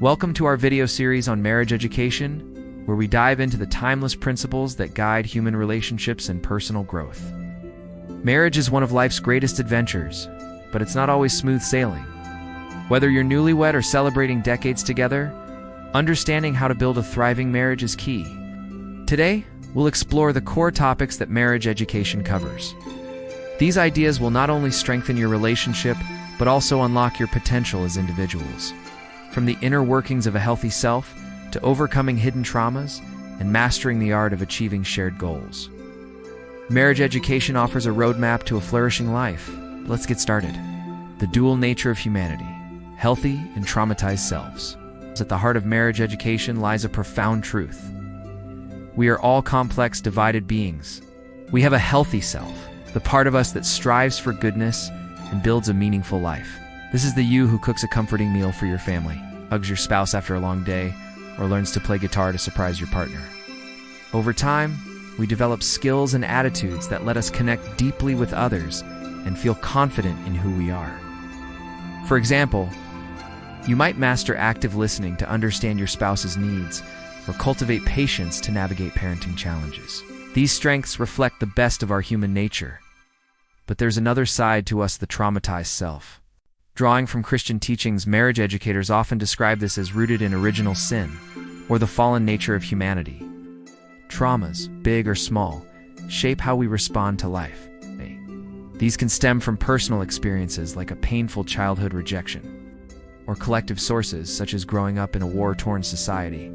Welcome to our video series on marriage education, where we dive into the timeless principles that guide human relationships and personal growth. Marriage is one of life's greatest adventures, but it's not always smooth sailing. Whether you're newlywed or celebrating decades together, understanding how to build a thriving marriage is key. Today, we'll explore the core topics that marriage education covers. These ideas will not only strengthen your relationship, but also unlock your potential as individuals. From the inner workings of a healthy self, to overcoming hidden traumas, and mastering the art of achieving shared goals. Marriage education offers a roadmap to a flourishing life. Let's get started. The dual nature of humanity, healthy and traumatized selves. At the heart of marriage education lies a profound truth. We are all complex, divided beings. We have a healthy self, the part of us that strives for goodness and builds a meaningful life. This is the you who cooks a comforting meal for your family, hugs your spouse after a long day, or learns to play guitar to surprise your partner. Over time, we develop skills and attitudes that let us connect deeply with others and feel confident in who we are. For example, you might master active listening to understand your spouse's needs, or cultivate patience to navigate parenting challenges. These strengths reflect the best of our human nature. But there's another side to us, the traumatized self. Drawing from Christian teachings, marriage educators often describe this as rooted in original sin, or the fallen nature of humanity. Traumas, big or small, shape how we respond to life. These can stem from personal experiences like a painful childhood rejection, or collective sources such as growing up in a war-torn society.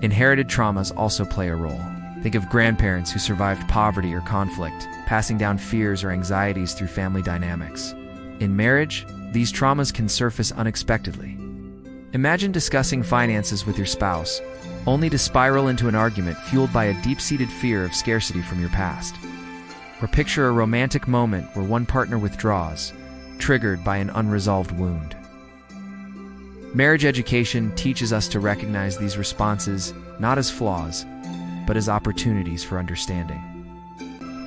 Inherited traumas also play a role. Think of grandparents who survived poverty or conflict, passing down fears or anxieties through family dynamics. In marriage, these traumas can surface unexpectedly. Imagine discussing finances with your spouse, only to spiral into an argument fueled by a deep-seated fear of scarcity from your past. Or picture a romantic moment where one partner withdraws, triggered by an unresolved wound. Marriage education teaches us to recognize these responses not as flaws, but as opportunities for understanding.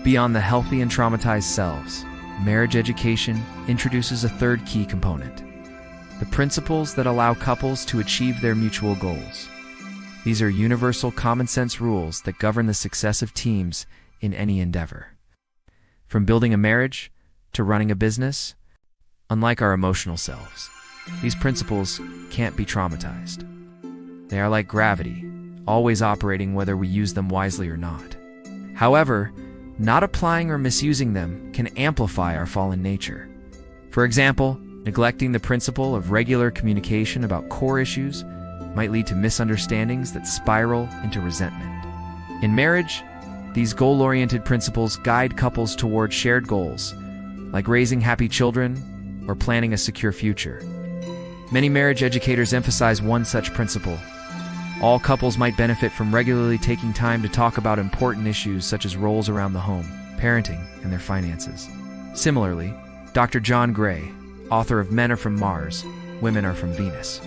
Beyond the healthy and traumatized selves, marriage education introduces a third key component: the principles that allow couples to achieve their mutual goals. These are universal common-sense rules that govern the success of teams in any endeavor. From building a marriage to running a business, unlike our emotional selves, these principles can't be traumatized. They are like gravity, always operating whether we use them wisely or not. However, not applying or misusing them can amplify our fallen nature. For example, neglecting the principle of regular communication about core issues might lead to misunderstandings that spiral into resentment. In marriage, these goal-oriented principles guide couples toward shared goals, like raising happy children or planning a secure future. Many marriage educators emphasize one such principle. All couples might benefit from regularly taking time to talk about important issues such as roles around the home, parenting, and their finances. Similarly, Dr. John Gray, author of Men Are From Mars, Women Are From Venus,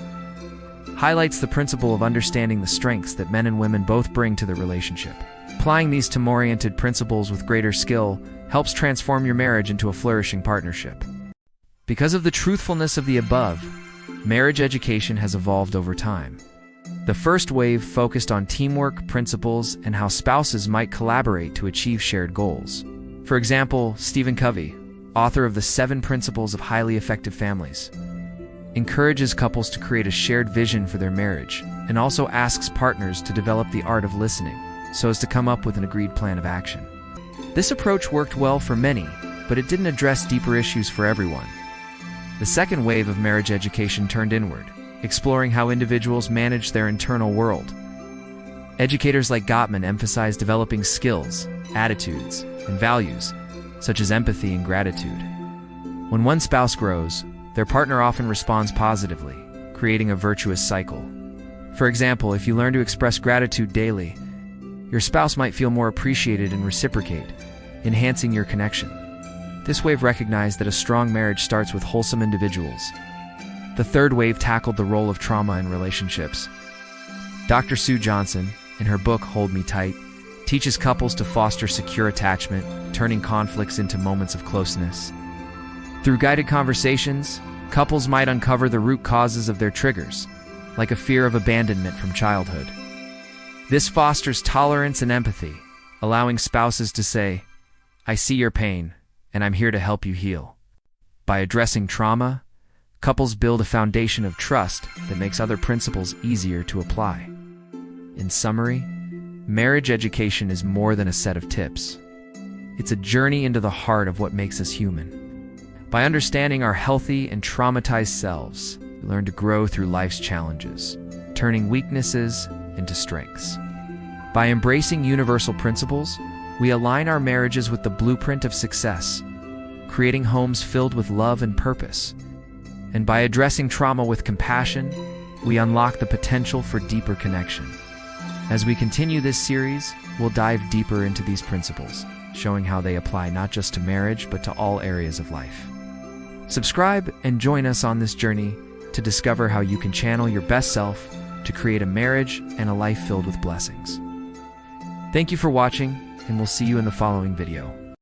highlights the principle of understanding the strengths that men and women both bring to the relationship. Applying these team-oriented principles with greater skill helps transform your marriage into a flourishing partnership. Because of the truthfulness of the above, marriage education has evolved over time. The first wave focused on teamwork principles and how spouses might collaborate to achieve shared goals. For example, Stephen Covey, author of the 7 Principles of Highly Effective Families, encourages couples to create a shared vision for their marriage and also asks partners to develop the art of listening so as to come up with an agreed plan of action. This approach worked well for many, but it didn't address deeper issues for everyone. The second wave of marriage education turned inward, exploring how individuals manage their internal world. Educators like Gottman emphasize developing skills, attitudes, and values, such as empathy and gratitude. When one spouse grows, their partner often responds positively, creating a virtuous cycle. For example, if you learn to express gratitude daily, your spouse might feel more appreciated and reciprocate, enhancing your connection. This wave recognized that a strong marriage starts with wholesome individuals. The third wave tackled the role of trauma in relationships. Dr. Sue Johnson, in her book Hold Me Tight, teaches couples to foster secure attachment, turning conflicts into moments of closeness. Through guided conversations, couples might uncover the root causes of their triggers, like a fear of abandonment from childhood. This fosters tolerance and empathy, allowing spouses to say, "I see your pain, and I'm here to help you heal." By addressing trauma, couples build a foundation of trust that makes other principles easier to apply. In summary, marriage education is more than a set of tips. It's a journey into the heart of what makes us human. By understanding our healthy and traumatized selves, we learn to grow through life's challenges, turning weaknesses into strengths. By embracing universal principles, we align our marriages with the blueprint of success, creating homes filled with love and purpose. And by addressing trauma with compassion, we unlock the potential for deeper connection. As we continue this series, we'll dive deeper into these principles, showing how they apply not just to marriage, but to all areas of life. Subscribe and join us on this journey to discover how you can channel your best self to create a marriage and a life filled with blessings. Thank you for watching, and we'll see you in the following video.